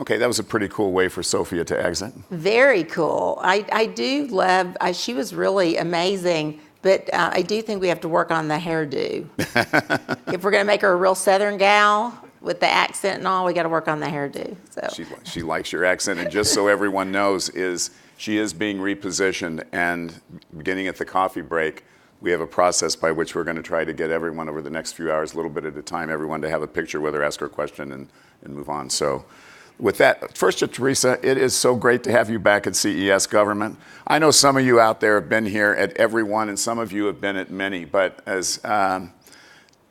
Okay, that was a pretty cool way for Sophia to exit. Very cool. I do love, she was really amazing, but I do think we have to work on the hairdo. If we're going to make her a real Southern gal with the accent and all, we got to work on the hairdo. So She likes your accent, and just so everyone knows, she is being repositioned, and beginning at the coffee break, we have a process by which we're going to try to get everyone over the next few hours, a little bit at a time, everyone to have a picture with her, ask her a question, and move on. So with that, first to Teresa, it is so great to have you back at CES Government. I know some of you out there have been here at every one, and some of you have been at many, but as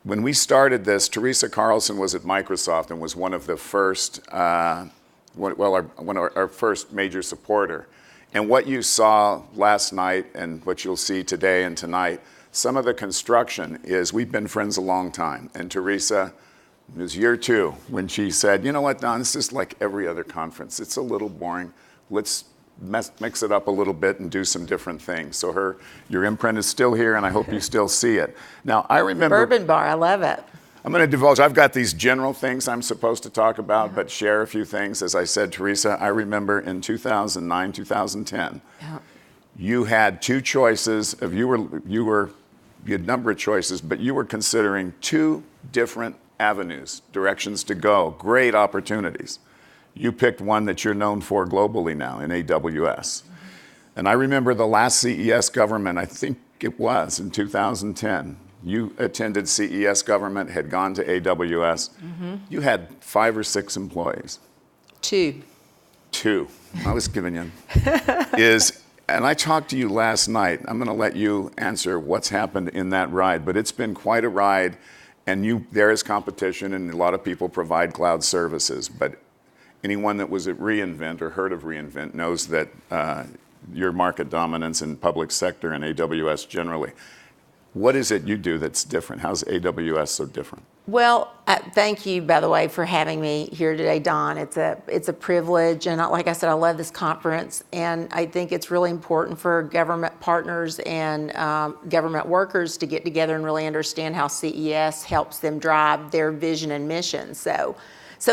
when we started this, Teresa Carlson was at Microsoft and was one of the first, our first major supporter. And what you saw last night and what you'll see today and tonight, some of the construction is, we've been friends a long time. And Teresa, it was year 2 when she said, you know what, Don, this is like every other conference. It's a little boring. Let's mix it up a little bit and do some different things. So your imprint is still here, and I hope you still see it. Now, I remember— Bourbon bar, I love it. I'm going to divulge. I've got these general things I'm supposed to talk about, but share a few things. As I said, Teresa, I remember in 2009, 2010, you had 2 choices. You had a number of choices, but you were considering 2 different avenues, directions to go, great opportunities. You picked one that you're known for globally now in AWS. And I remember the last CES Government, I think it was in 2010. You attended CES Government, had gone to AWS. You had 5 or 6 employees. 2. I was giving you. And I talked to you last night. I'm going to let you answer what's happened in that ride, but it's been quite a ride. And there is competition, and a lot of people provide cloud services. But anyone that was at reInvent or heard of reInvent knows that your market dominance in public sector and AWS generally. What is it you do that's different? How's AWS so different? Well, thank you, by the way, for having me here today, Don. It's a privilege, and like I said, I love this conference, and I think it's really important for government partners and government workers to get together and really understand how CES helps them drive their vision and mission. So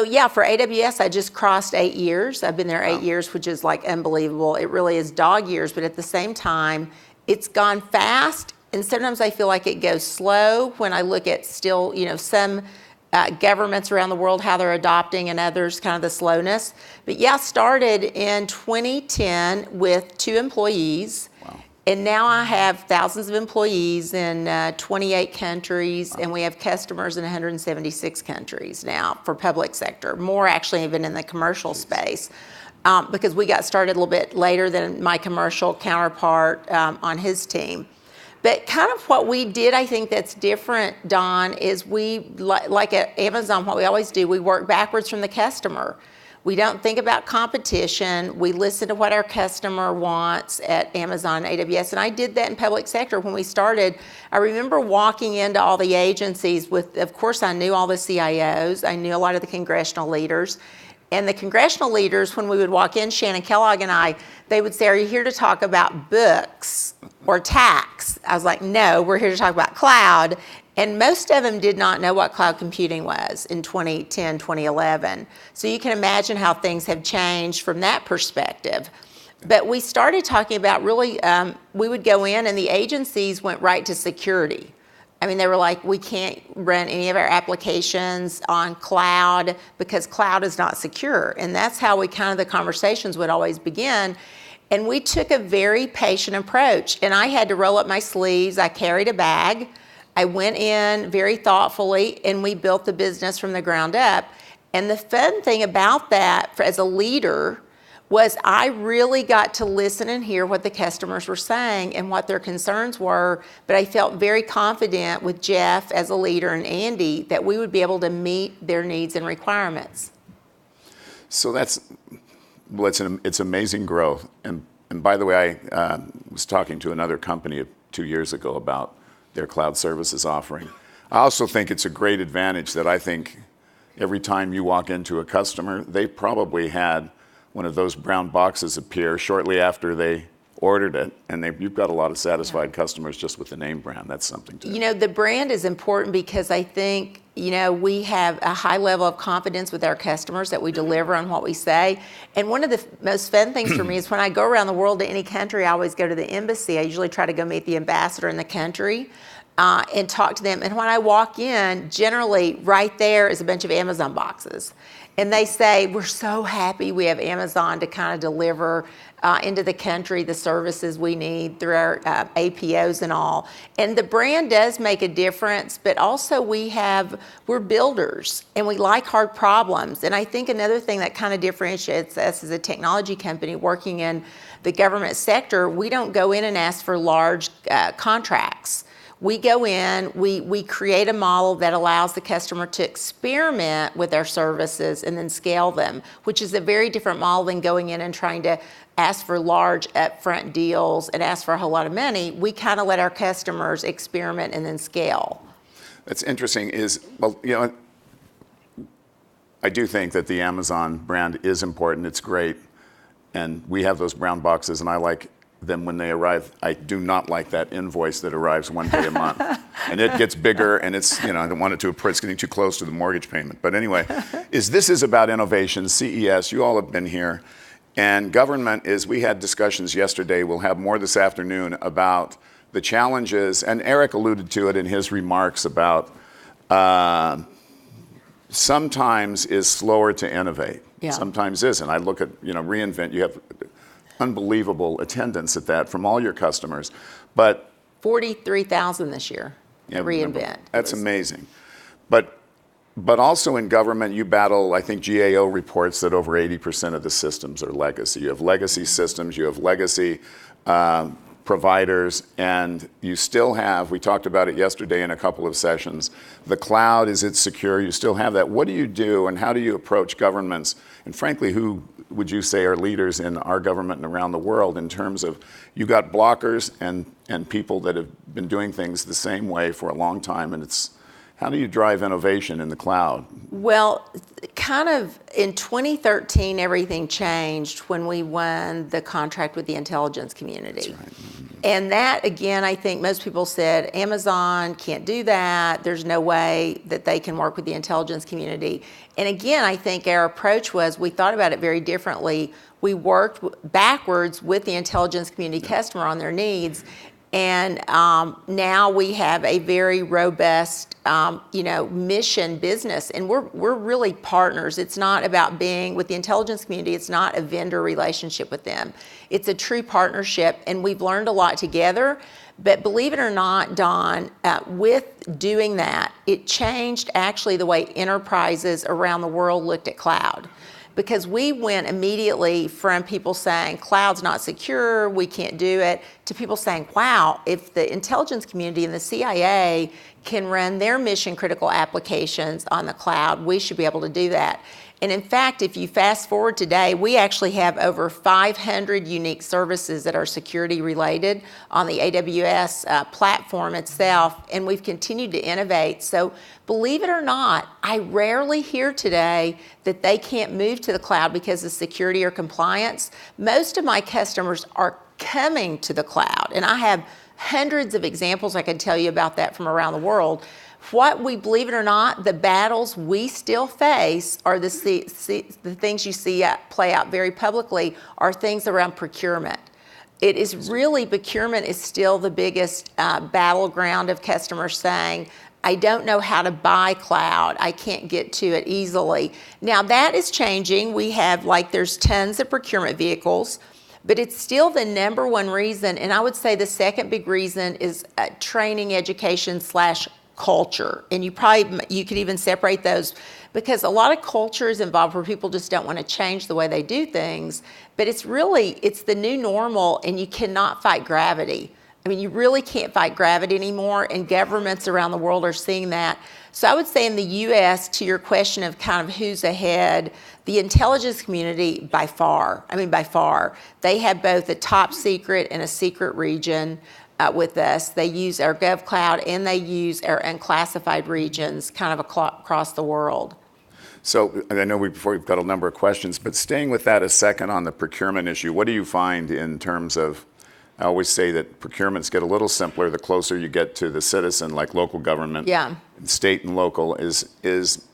yeah, for AWS, I just crossed 8 years. I've been there 8 years, which is like unbelievable. It really is dog years, but at the same time, it's gone fast. And sometimes I feel like it goes slow when I look at still, some governments around the world, how they're adopting, and others kind of the slowness. But yeah, started in 2010 with 2 employees. Wow. And now I have thousands of employees in 28 countries, and we have customers in 176 countries now for public sector, more actually even in the commercial space. Because we got started a little bit later than my commercial counterpart on his team. But kind of what we did, I think that's different, Don, is we, like at Amazon, what we always do, we work backwards from the customer. We don't think about competition. We listen to what our customer wants at Amazon and AWS. And I did that in public sector when we started. I remember walking into all the agencies with, of course, I knew all the CIOs. I knew a lot of the congressional leaders. And the congressional leaders, when we would walk in, Shannon Kellogg and I, they would say, are you here to talk about books or tax? I was like, no, we're here to talk about cloud. And most of them did not know what cloud computing was in 2010, 2011. So you can imagine how things have changed from that perspective. But we started talking about really, we would go in and the agencies went right to security. I mean, they were like, we can't run any of our applications on cloud because cloud is not secure. And that's how the conversations would always begin. And we took a very patient approach. And I had to roll up my sleeves. I carried a bag. I went in very thoughtfully, and we built the business from the ground up. And the fun thing about that, as a leader, was I really got to listen and hear what the customers were saying and what their concerns were, but I felt very confident with Jeff as a leader and Andy that we would be able to meet their needs and requirements. So it's amazing growth. And by the way, I was talking to another company 2 years ago about their cloud services offering. I also think it's a great advantage that I think every time you walk into a customer, they probably had one of those brown boxes appear shortly after they ordered it, and you've got a lot of satisfied customers just with the name brand. That's something to the brand is important because I think, we have a high level of confidence with our customers that we deliver on what we say. And one of the most fun things for me is when I go around the world to any country, I always go to the embassy. I usually try to go meet the ambassador in the country and talk to them. And when I walk in, generally right there is a bunch of Amazon boxes. And they say, we're so happy we have Amazon to kind of deliver into the country the services we need through our APOs and all. And the brand does make a difference, but also we're builders and we like hard problems. And I think another thing that kind of differentiates us as a technology company working in the government sector, we don't go in and ask for large contracts. We go in, we create a model that allows the customer to experiment with our services and then scale them, which is a very different model than going in and trying to ask for large upfront deals and ask for a whole lot of money. We kind of let our customers experiment and then scale. That's interesting I do think that the Amazon brand is important. It's great. And we have those brown boxes, and I like them when they arrive. I do not like that invoice that arrives one day a month. And it gets bigger, and it's, I don't want it to approach, it's getting too close to the mortgage payment. But anyway, this is about innovation. CES, you all have been here. And government we had discussions yesterday, we'll have more this afternoon about the challenges, and Eric alluded to it in his remarks about sometimes is slower to innovate. Yeah. Sometimes isn't. I look at, reInvent, you have unbelievable attendance at that from all your customers. But 43,000 this year at reInvent. That's amazing. But also in government, you battle, I think GAO reports that over 80% of the systems are legacy. You have legacy systems, you have legacy providers, and you still have, we talked about it yesterday in a couple of sessions, the cloud, is it secure? You still have that. What do you do, and how do you approach governments? And frankly, who would you say are leaders in our government and around the world in terms of, you got blockers and people that have been doing things the same way for a long time, and how do you drive innovation in the cloud? Well, kind of in 2013, everything changed when we won the contract with the intelligence community. That's right. And that, again, I think most people said, Amazon can't do that. There's no way that they can work with the intelligence community. And again, I think our approach was, we thought about it very differently. We worked backwards with the intelligence community customer on their needs. And now we have a very robust, mission business, and we're really partners. It's not about being with the intelligence community. It's not a vendor relationship with them. It's a true partnership, and we've learned a lot together. But believe it or not, Don, with doing that, it changed actually the way enterprises around the world looked at cloud. Because we went immediately from people saying, cloud's not secure, we can't do it, to people saying, wow, if the intelligence community and the CIA can run their mission critical applications on the cloud, we should be able to do that. And in fact, if you fast forward today, we actually have over 500 unique services that are security related on the AWS platform itself, and we've continued to innovate. So believe it or not, I rarely hear today that they can't move to the cloud because of security or compliance. Most of my customers are coming to the cloud, and I have hundreds of examples I could tell you about that from around the world. What we, believe it or not, the battles we still face are the things you see play out very publicly are things around procurement. It is really, procurement is still the biggest battleground of customers saying, I don't know how to buy cloud. I can't get to it easily. Now that is changing. We have, there's tons of procurement vehicles, but it's still the number one reason. And I would say the second big reason is training, education / culture. And you could even separate those, because a lot of culture is involved where people just don't want to change the way they do things. But it's the new normal, and you cannot fight gravity. I mean, you really can't fight gravity anymore, and governments around the world are seeing that. So I would say in the U.S., to your question of kind of who's ahead, the intelligence community by far, they have both a top secret and a secret region with us. They use our GovCloud and they use our unclassified regions kind of across the world. So I know we've got a number of questions, but staying with that a second on the procurement issue, what do you find in terms of I always say that procurements get a little simpler the closer you get to the citizen, like local government. Yeah. State and local is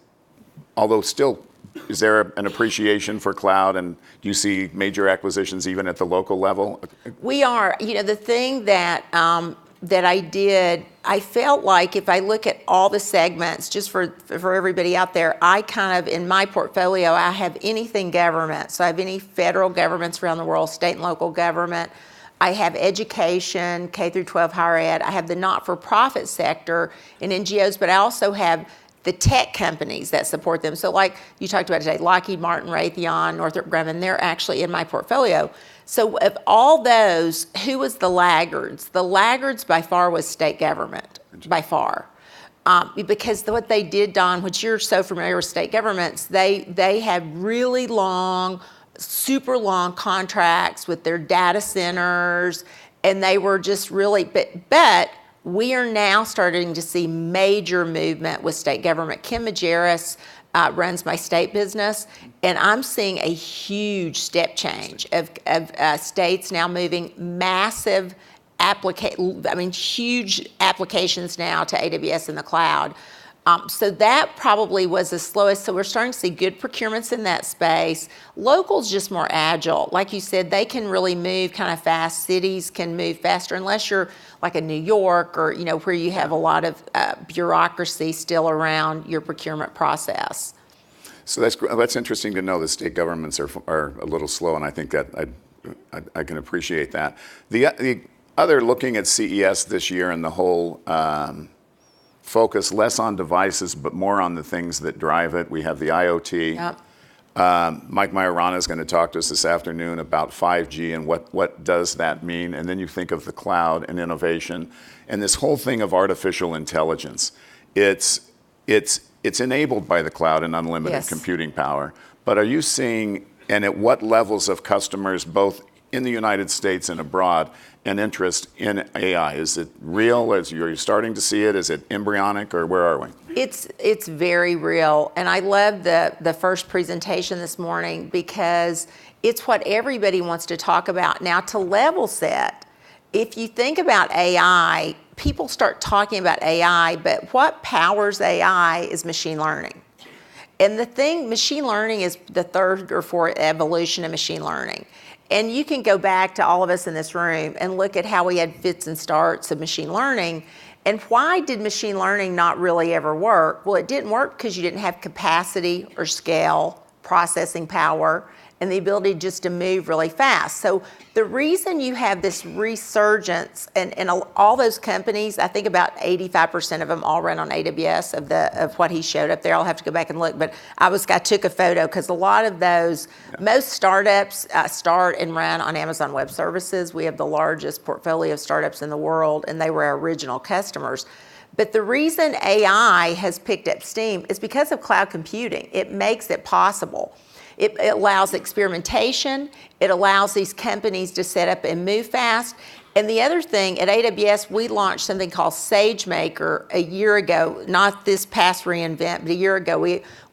although still, is there an appreciation for cloud, and do you see major acquisitions even at the local level? We are. The thing that I did, I felt like if I look at all the segments, just for everybody out there, I kind of, in my portfolio, I have anything government. So I have any federal governments around the world, state and local government. I have education, K through 12 higher ed. I have the not-for-profit sector and NGOs, but I also have the tech companies that support them. So like you talked about today, Lockheed Martin, Raytheon, Northrop Grumman, they're actually in my portfolio. So of all those, who was the laggards? The laggards by far was state government, by far. Because what they did, Don, which you're so familiar with state governments, they had really long, super long contracts with their data centers, and they were just really, but we are now starting to see major movement with state government. Kim Majerus runs my state business, and I'm seeing a huge step change of states now moving massive huge applications now to AWS in the cloud. So that probably was the slowest. So we're starting to see good procurements in that space. Local's just more agile. Like you said, they can really move kind of fast. Cities can move faster unless you're like a New York or, where you have a lot of bureaucracy still around your procurement process. So that's interesting to know that state governments are a little slow, and I think that I can appreciate that. The other, looking at CES this year and the whole focus less on devices, but more on the things that drive it. We have the IoT. Yep. Mike Majorana is going to talk to us this afternoon about 5G and what does that mean. And then you think of the cloud and innovation and this whole thing of artificial intelligence. It's enabled by the cloud and unlimited computing power. But are you seeing, and at what levels of customers, both in the United States and abroad, an interest in AI? Is it real? Are you starting to see it? Is it embryonic, or where are we? It's very real, and I love the first presentation this morning because it's what everybody wants to talk about. Now, to level set, if you think about AI, people start talking about AI, but what powers AI is machine learning. And machine learning is the third or fourth evolution of machine learning. And you can go back to all of us in this room and look at how we had fits and starts of machine learning. And why did machine learning not really ever work? Well, it didn't work because you didn't have capacity or scale, processing power, and the ability just to move really fast. So the reason you have this resurgence, and all those companies, I think about 85% of them all run on AWS of what he showed up there. I'll have to go back and look, but I took a photo because a lot of those, most startups start and run on Amazon Web Services. We have the largest portfolio of startups in the world, and they were our original customers. But the reason AI has picked up steam is because of cloud computing. It makes it possible. It allows experimentation. It allows these companies to set up and move fast. And the other thing, at AWS, we launched something called SageMaker a year ago, not this past reInvent, but a year ago.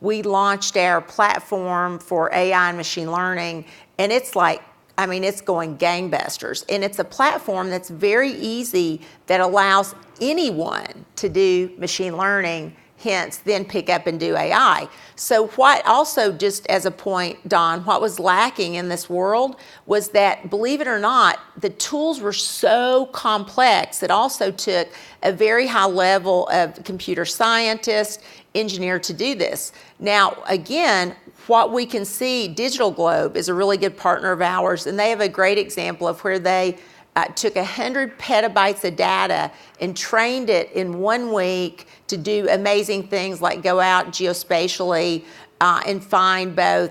We launched our platform for AI and machine learning, and it's going gangbusters. And it's a platform that's very easy that allows anyone to do machine learning, hence then pick up and do AI. So what also, just as a point, Don, what was lacking in this world was that, believe it or not, the tools were so complex. It also took a very high level of computer scientist, engineer to do this. Now, again, what we can see, Digital Globe is a really good partner of ours, and they have a great example of where they took 100 petabytes of data and trained it in 1 week to do amazing things like go out geospatially and find both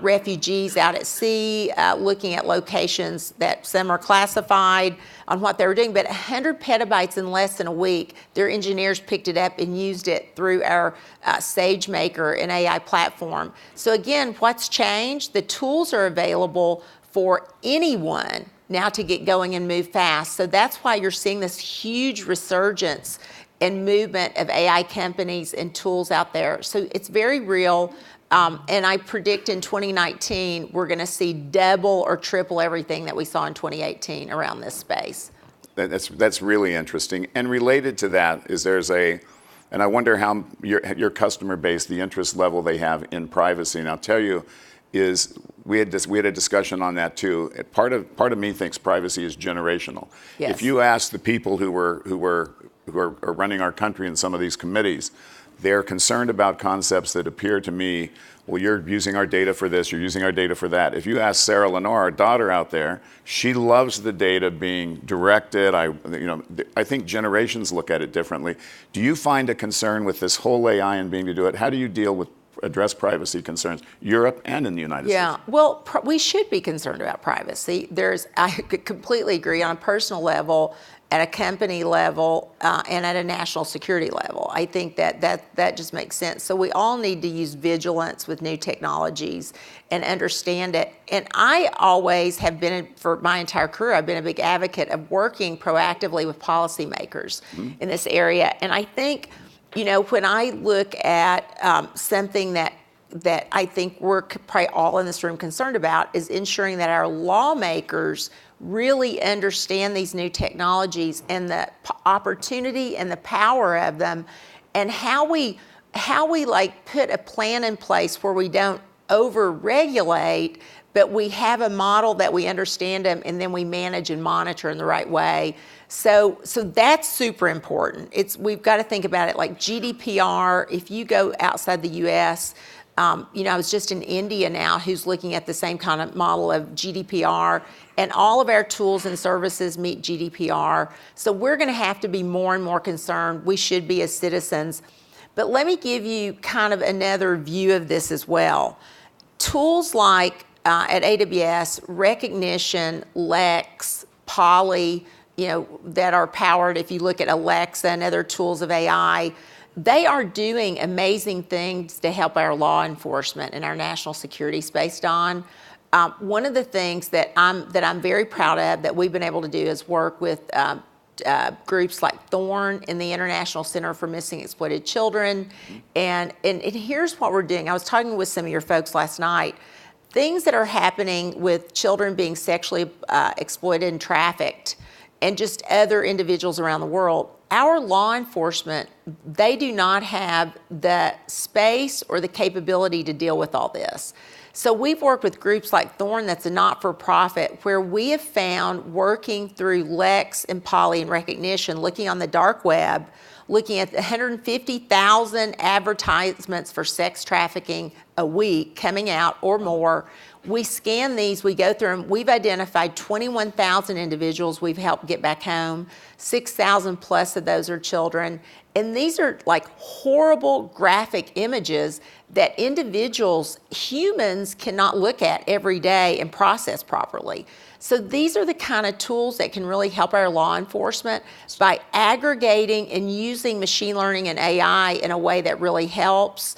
refugees out at sea, looking at locations that some are classified on what they were doing. But 100 petabytes in less than a week, their engineers picked it up and used it through our SageMaker and AI platform. So again, what's changed? The tools are available for anyone now to get going and move fast. So that's why you're seeing this huge resurgence and movement of AI companies and tools out there. So it's very real. And I predict in 2019, we're going to see double or triple everything that we saw in 2018 around this space. That's really interesting. And related to that is and I wonder how your customer base, the interest level they have in privacy. And I'll tell you, we had a discussion on that too. Part of me thinks privacy is generational. Yes. If you ask the people who are running our country in some of these committees, they're concerned about concepts that appear to me, well, you're using our data for this, you're using our data for that. If you ask Sarah Lenore, our daughter out there, she loves the data being directed. I think generations look at it differently. Do you find a concern with this whole AI and being to do it? How do you address privacy concerns, Europe and in the United States? Yeah, well, we should be concerned about privacy. I completely agree on a personal level, at a company level, and at a national security level. I think that just makes sense. So we all need to use vigilance with new technologies and understand it. And I always have been, for my entire career, I've been a big advocate of working proactively with policymakers in this area. And I think, when I look at something that I think we're probably all in this room concerned about is ensuring that our lawmakers really understand these new technologies and the opportunity and the power of them, and how we like put a plan in place where we don't over-regulate, but we have a model that we understand them and then we manage and monitor in the right way. So that's super important. We've got to think about it like GDPR. If you go outside the U.S., I was just in India now, who's looking at the same kind of model of GDPR, and all of our tools and services meet GDPR. So we're going to have to be more and more concerned. We should be as citizens. But let me give you kind of another view of this as well. Tools like at AWS, Rekognition, Lex, Poly, that are powered, if you look at Alexa and other tools of AI, they are doing amazing things to help our law enforcement and our national security space, Don. One of the things that I'm very proud of that we've been able to do is work with groups like Thorn and the International Center for Missing and Exploited Children. And here's what we're doing. I was talking with some of your folks last night. Things that are happening with children being sexually exploited and trafficked, and just other individuals around the world. Our law enforcement, they do not have the space or the capability to deal with all this. So we've worked with groups like Thorn, that's a not-for-profit, where we have found, working through Lex and Poly and Rekognition, looking on the dark web, looking at 150,000 advertisements for sex trafficking a week coming out or more. We scan these, we go through them. We've identified 21,000 individuals we've helped get back home. 6,000 plus of those are children. And these are like horrible graphic images that individuals, humans, cannot look at every day and process properly. So these are the kind of tools that can really help our law enforcement by aggregating and using machine learning and AI in a way that really helps.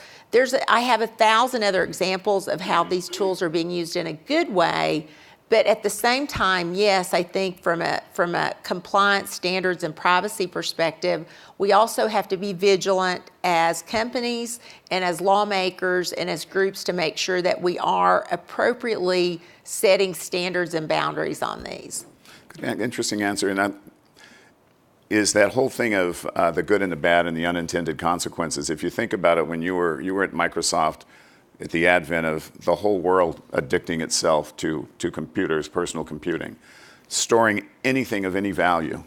I have 1,000 other examples of how these tools are being used in a good way, but at the same time, yes, I think from a compliance standards and privacy perspective, we also have to be vigilant as companies and as lawmakers and as groups to make sure that we are appropriately setting standards and boundaries on these. Interesting answer. And that is that whole thing of the good and the bad and the unintended consequences. If you think about it, when you were at Microsoft, at the advent of the whole world addicting itself to computers, personal computing, storing anything of any value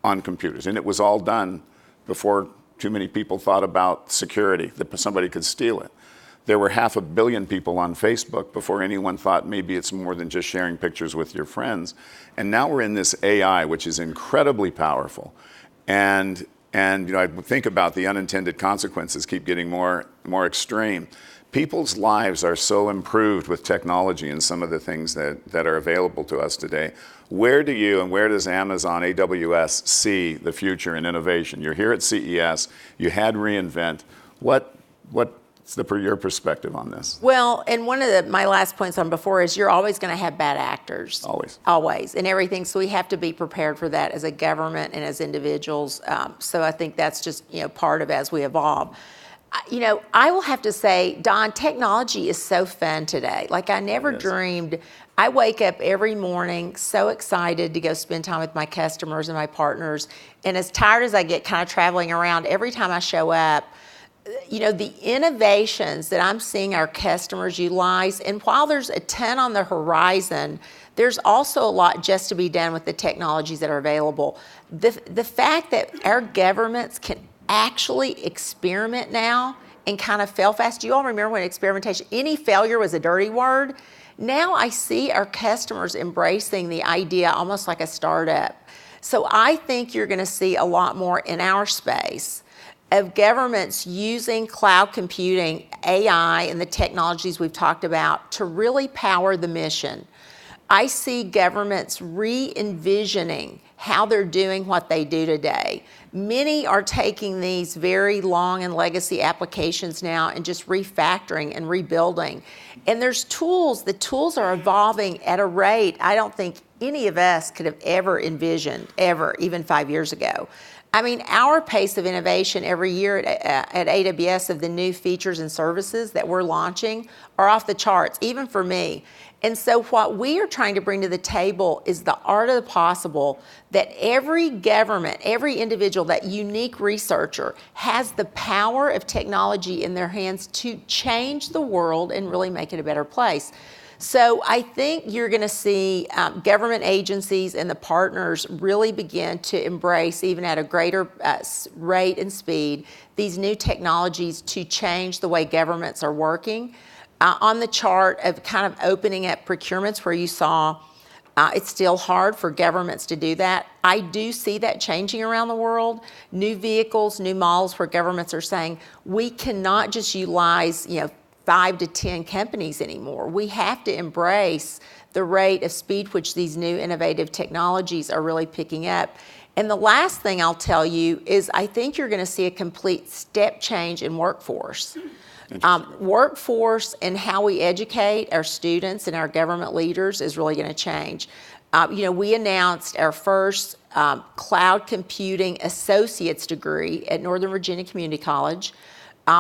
on computers. And it was all done before too many people thought about security, that somebody could steal it. There were 500 million people on Facebook before anyone thought maybe it's more than just sharing pictures with your friends. And now we're in this AI, which is incredibly powerful. And I think about the unintended consequences keep getting more extreme. People's lives are so improved with technology and some of the things that are available to us today. Where do you and where does Amazon AWS see the future in innovation? You're here at CES. You had reInvent. What's your perspective on this? Well, and one of my last points on before is you're always going to have bad actors. Always, and everything. So we have to be prepared for that as a government and as individuals. So I think that's just part of as we evolve. I will have to say, Don, technology is so fun today. Like I never dreamed. I wake up every morning so excited to go spend time with my customers and my partners. And as tired as I get kind of traveling around, every time I show up, the innovations that I'm seeing our customers utilize, and while there's a ton on the horizon, there's also a lot just to be done with the technologies that are available. The fact that our governments can actually experiment now and kind of fail fast. Do you all remember when experimentation, any failure was a dirty word? Now I see our customers embracing the idea almost like a startup. So I think you're going to see a lot more in our space of governments using cloud computing, AI, and the technologies we've talked about to really power the mission. I see governments re-envisioning how they're doing what they do today. Many are taking these very long and legacy applications now and just refactoring and rebuilding. And there's tools, the tools are evolving at a rate I don't think any of us could have ever envisioned, ever, even 5 years ago. I mean, our pace of innovation every year at AWS of the new features and services that we're launching are off the charts, even for me. And so what we are trying to bring to the table is the art of the possible, that every government, every individual, that unique researcher has the power of technology in their hands to change the world and really make it a better place. So I think you're going to see government agencies and the partners really begin to embrace, even at a greater rate and speed, these new technologies to change the way governments are working. On the chart of kind of opening up procurements where you saw it's still hard for governments to do that. I do see that changing around the world. New vehicles, new models where governments are saying we cannot just utilize 5 to 10 companies anymore. We have to embrace the rate of speed which these new innovative technologies are really picking up. And the last thing I'll tell you is I think you're going to see a complete step change in workforce. Workforce and how we educate our students and our government leaders is really going to change. We announced our first cloud computing associate's degree at Northern Virginia Community College.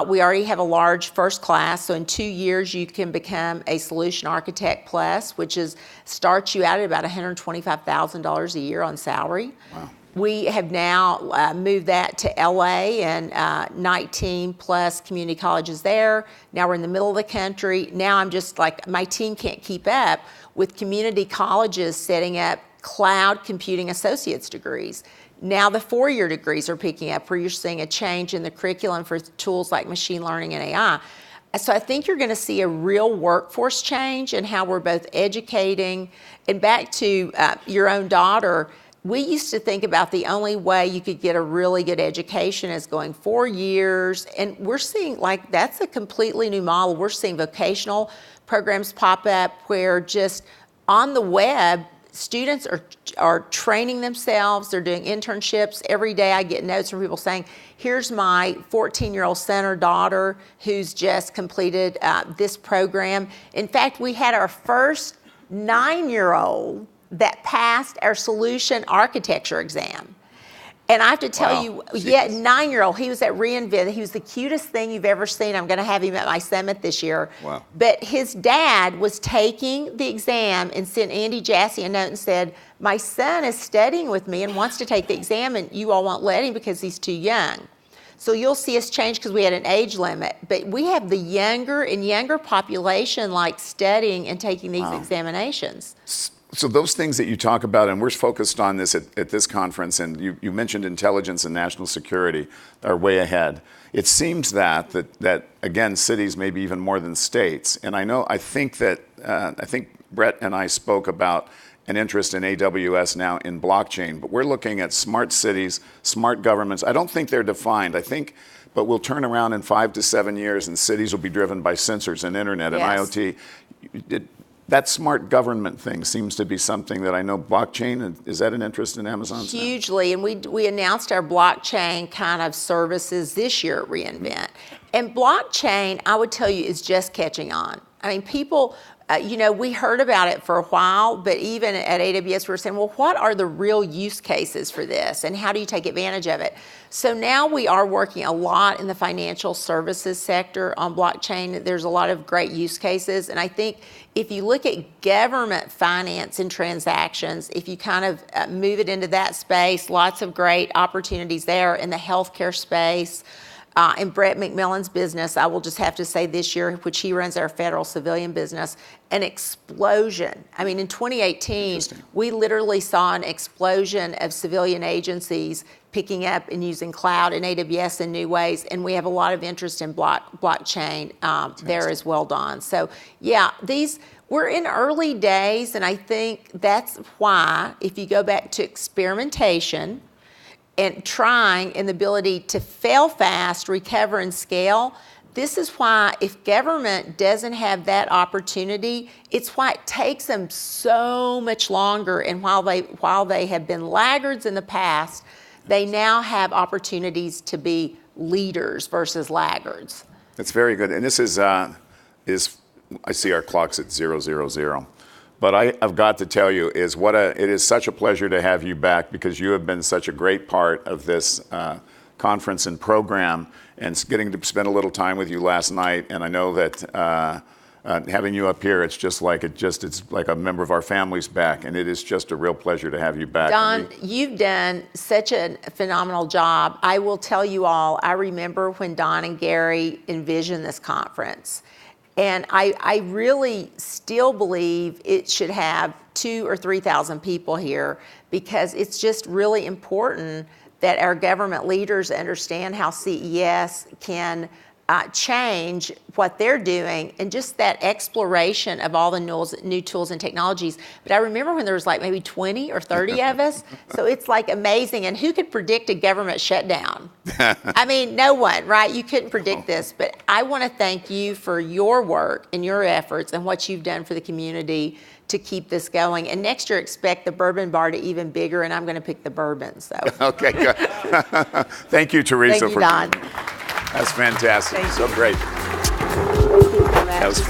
We already have a large first class, so in 2 years you can become a solution architect plus, which starts you out at about $125,000 a year on salary. Wow. We have now moved that to LA and 19 plus community colleges there. Now we're in the middle of the country. Now I'm just like, my team can't keep up with community colleges setting up cloud computing associate's degrees. Now the 4-year degrees are picking up where you're seeing a change in the curriculum for tools like machine learning and AI. So I think you're going to see a real workforce change in how we're both educating. And back to your own daughter, we used to think about the only way you could get a really good education is going 4 years. And we're seeing like that's a completely new model. We're seeing vocational programs pop up where just on the web, students are training themselves. They're doing internships. Every day I get notes from people saying, here's my 14-year-old son or daughter who's just completed this program. In fact, we had our first 9-year-old that passed our solution architecture exam. And I have to tell you, 9-year-old, he was at reInvent. He was the cutest thing you've ever seen. I'm going to have him at my summit this year. Wow. But his dad was taking the exam and sent Andy Jassy a note and said, my son is studying with me and wants to take the exam, and you all won't let him because he's too young. So you'll see us change because we had an age limit. But we have the younger and younger population like studying and taking these examinations. So those things that you talk about, and we're focused on this at this conference, and you mentioned intelligence and national security are way ahead. It seems that again, cities maybe even more than states. And I think Brett and I spoke about an interest in AWS now in blockchain, but we're looking at smart cities, smart governments. I don't think they're defined. But we'll turn around in 5 to 7 years and cities will be driven by sensors and internet and IoT. That smart government thing seems to be something that I know blockchain, is that an interest in Amazon? Hugely, and we announced our blockchain kind of services this year at reInvent. And blockchain, I would tell you, is just catching on. I mean, people, we heard about it for a while, but even at AWS, we were saying, well, what are the real use cases for this, and how do you take advantage of it? So now we are working a lot in the financial services sector on blockchain. There's a lot of great use cases, and I think if you look at government finance and transactions, if you kind of move it into that space, lots of great opportunities there in the healthcare space. In Brett McMillan's business, I will just have to say this year, which he runs our federal civilian business, an explosion. I mean, in 2018, we literally saw an explosion of civilian agencies picking up and using cloud and AWS in new ways, and we have a lot of interest in blockchain there as well, Don. So, yeah, we're in early days, and I think that's why, if you go back to experimentation, and trying and the ability to fail fast, recover, and scale. This is why if government doesn't have that opportunity, it's why it takes them so much longer. And while they have been laggards in the past, they now have opportunities to be leaders versus laggards. That's very good. And this is I see our clock's at 0:00. But I've got to tell you, it is such a pleasure to have you back, because you have been such a great part of this conference and program, and getting to spend a little time with you last night. And I know that having you up here, it's like a member of our family's back, and it is just a real pleasure to have you back. Don, you've done such a phenomenal job. I will tell you all, I remember when Don and Gary envisioned this conference. And I really still believe it should have 2,000 or 3,000 people here, because it's just really important that our government leaders understand how CES can change what they're doing, and just that exploration of all the new tools and technologies. But I remember when there was like maybe 20 or 30 of us, so it's like amazing. And who could predict a government shutdown? I mean, no one, right? You couldn't predict this. But I want to thank you for your work and your efforts and what you've done for the community to keep this going. And next year, expect the bourbon bar to even bigger, and I'm going to pick the bourbon. So. Okay, good. Thank you, Teresa. Thank you, Don. That's fantastic. So great. Thank you so much.